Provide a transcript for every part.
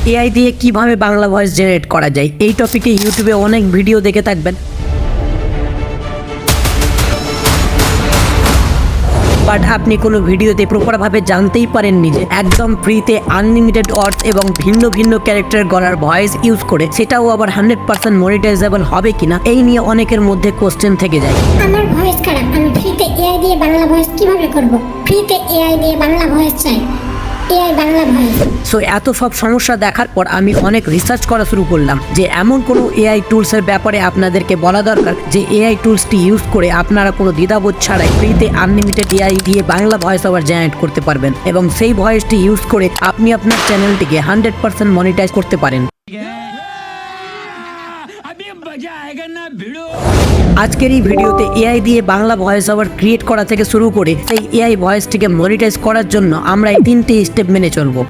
AI দিয়ে কিভাবে Bangla voice generate করা যায় এই টপিকে ইউটিউবে অনেক ভিডিও দেখে থাকবেন, বাট আপনি কোনো ভিডিওতে প্রপারভাবে জানতেই পারেননি যে একদম ফ্রিতে আনলিমিটেড ওয়ার্ডস এবং ভিন্ন ভিন্ন ক্যারেক্টার গলার ভয়েস ইউজ করে সেটাও আবার 100% মনিটাইজেবল হবে কিনা এই নিয়ে অনেকের মধ্যে কোশ্চেন থেকে যায়। আমার ভয়েস খারাপ, আমি ফ্রিতে এআই দিয়ে বাংলা ভয়েস কিভাবে করব? ফ্রিতে এআই দিয়ে বাংলা ভয়েস চাই, এআই বাংলা ভয়েস। সো এত সব সমস্যা দেখার পর আমি অনেক রিসার্চ করা শুরু করলাম যে এমন কোনো এআই টুলসের ব্যাপারে আপনাদেরকে বলা দরকার যে এআই টুলসটি ইউজ করে আপনারা কোনো দ্বিধাবোধ ছাড়াই ফ্রিতে আনলিমিটেড এআই দিয়ে বাংলা ভয়েস ওভার জেনারেট করতে পারবেন এবং সেই ভয়েসটি ইউজ করে আপনি আপনার চ্যানেলটিকে 100% মনিটাইজ করতে পারেন। আজকের এই ভিডিওতে এআই দিয়ে বাংলা ভয়েস ওভার ক্রিয়েট করা থেকে শুরু করে সেই এআই ভয়েসটিকে মনিটাইজ করার জন্য আমরা এই 3টি স্টেপ মেনে চলবো।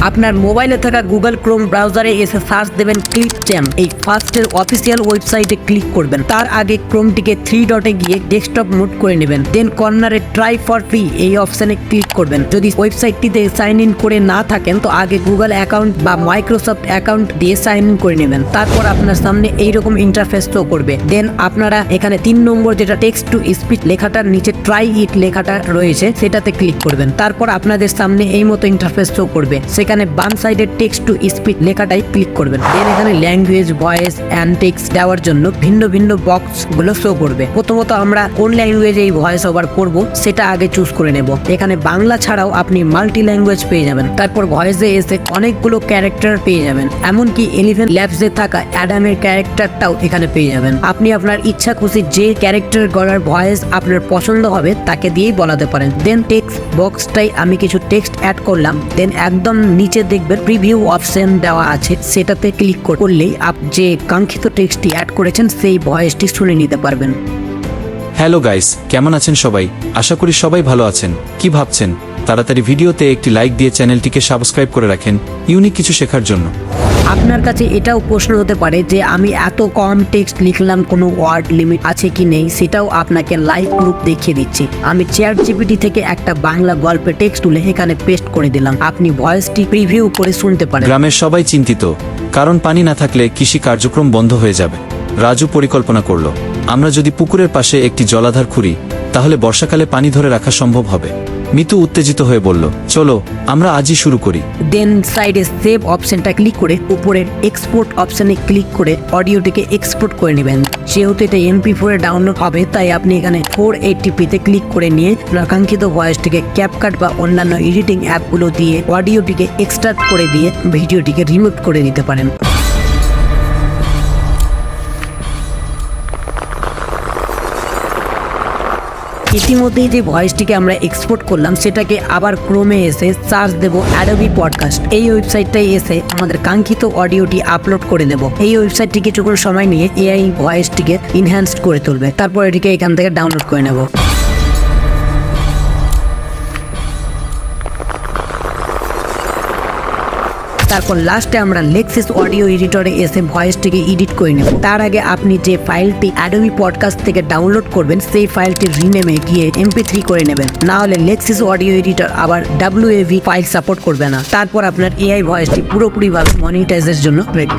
আপনার মোবাইলে থাকা গুগল ক্রোম ব্রাউজারে এসে সার্চ দেবেন ক্লিপচ্যাম্প। এই ফার্স্টের অফিসিয়াল ওয়েবসাইটে ক্লিক করবেন। তার আগে ক্রোমটিকে 3 ডটে গিয়ে ডেস্কটপ মোড করে নেবেন। দেন কর্নারে ট্রাই ফর ফ্রি এই অপশনে ক্লিক করবেন। যদি ওয়েবসাইটটিতে সাইন ইন করে না থাকেন তো আগে গুগল অ্যাকাউন্ট বা মাইক্রোসফট অ্যাকাউন্ট দিয়ে সাইন ইন করে নেবেন। তারপর আপনার সামনে এইরকম ইন্টারফেস শো করবে। দেন আপনারা এখানে 3 নম্বর যেটা টেক্সট টু স্পিচ লেখাটার নিচে ট্রাই ইট লেখাটা রয়েছে সেটাতে ক্লিক করবেন। তারপর আপনাদের সামনে এই মতো ইন্টারফেস শো করবে। সেখানে বাম সাইডে টেক্সট টু স্পিচ লেখাটাই ক্লিক করবেন। দেন এখানে ল্যাঙ্গুয়েজ, ভয়েস এন্ড টেক্সট দেওয়ার জন্য ভিন্ন ভিন্ন বক্স গুলো শো করবে। প্রথমত আমরা কোন ল্যাঙ্গুয়েজে এই ভয়েস ওভার করব সেটা আগে চুজ করে নেব। এখানে বাংলা ছাড়াও আপনি মাল্টি ল্যাঙ্গুয়েজ পেয়ে যাবেন। তারপর ভয়েসে এসে অনেকগুলো ক্যারেক্টার পেয়ে যাবেন, এমনকি 11 ল্যাবসে থাকা অ্যাডামের ক্যারেক্টারটাও এখানে পেয়ে যাবেন। আপনি আপনার ইচ্ছা খুশি যে ক্যারেক্টার গলার ভয়েস আপনার পছন্দ হবে তাকে দিয়েই বলাতে পারেন। দেন টেক্সট বক্সটাই আমি কিছু টেক্সট অ্যাড করলাম। দেন একদম নিচে দেখবেন প্রিভিউ অপশন দেওয়া আছে, সেটাতে ক্লিক করলেই আপনি যে কাঙ্ক্ষিত টেক্সটটি অ্যাড করেছেন সেই ভয়েসটি শুনে নিতে পারবেন। হ্যালো গাইস, কেমন আছেন সবাই? আশা করি সবাই ভালো আছেন। কি ভাবছেন? তাড়াতাড়ি ভিডিওতে একটি লাইক দিয়ে চ্যানেলটিকে সাবস্ক্রাইব করে রাখেন ইউনিক কিছু শেখার জন্য। আপনার কাছে এটাও প্রশ্ন হতে পারে যে আমি এত কম টেক্সট লিখলাম, কোনো ওয়ার্ড লিমিট আছে কি নেই, সেটাও আপনাকে লাইভ প্রুফ দেখিয়ে দিচ্ছি। আমি চ্যাট জিপিটি থেকে একটা বাংলা গল্পের টেক্সট তুলে এখানে পেস্ট করে দিলাম। আপনি ভয়েসটি প্রিভিউ করে শুনতে পারেন। গ্রামের সবাই চিন্তিত, কারণ পানি না থাকলে কৃষি কার্যক্রম বন্ধ হয়ে যাবে। রাজু পরিকল্পনা করলো, আমরা যদি পুকুরের পাশে একটি জলাধার খুঁড়ি তাহলে বর্ষাকালে পানি ধরে রাখা সম্ভব হবে। মিতু উত্তেজিত হয়ে বলল, চলো আমরা আজই শুরু করি। দেন সাইডে সেভ অপশনটা ক্লিক করে উপরের এক্সপোর্ট অপশনে ক্লিক করে অডিওটিকে এক্সপোর্ট করে নেবেন। যেহেতু এটা MP4 এ ডাউনলোড হবে তাই আপনি এখানে 480p তে ক্লিক করে নিয়ে আকাঙ্ক্ষিত ভয়েসটিকে ক্যাপকাট বা অন্যান্য এডিটিং অ্যাপগুলো দিয়ে অডিওটিকে এক্সট্রাক্ট করে দিয়ে ভিডিওটিকে রিমুভ করে দিতে পারেন। ইতিমধ্যেই যে ভয়েসটিকে আমরা এক্সপোর্ট করলাম সেটাকে আবার ক্রোমে এসে সার্চ দেব অ্যাডোবি পডকাস্ট। এই ওয়েবসাইটটাই এসে আমাদের কাঙ্ক্ষিত অডিওটি আপলোড করে দেব। এই ওয়েবসাইটটি কিছুক্ষণ সময় নিয়ে এআই ভয়েসটিকে ইনহ্যান্সড করে তুলবে। তারপর এটিকে এখান থেকে ডাউনলোড করে নেব। তারপর লাস্টে আমরা লেক্সিস অডিও এডিটরে এসে ভয়েসটিকে এডিট করে নেব। তার আগে আপনি যে ফাইলটি অ্যাডোবি পডকাস্ট থেকে ডাউনলোড করবেন সেই ফাইলটি রিনেমে গিয়ে MP3 করে নেবেন, না হলে লেক্সিস অডিও এডিটর আবার WAV ফাইল সাপোর্ট করবে না। তারপর আপনার এআই ভয়েসটি পুরোপুরিভাবে মনিটাইজের জন্য রেডি।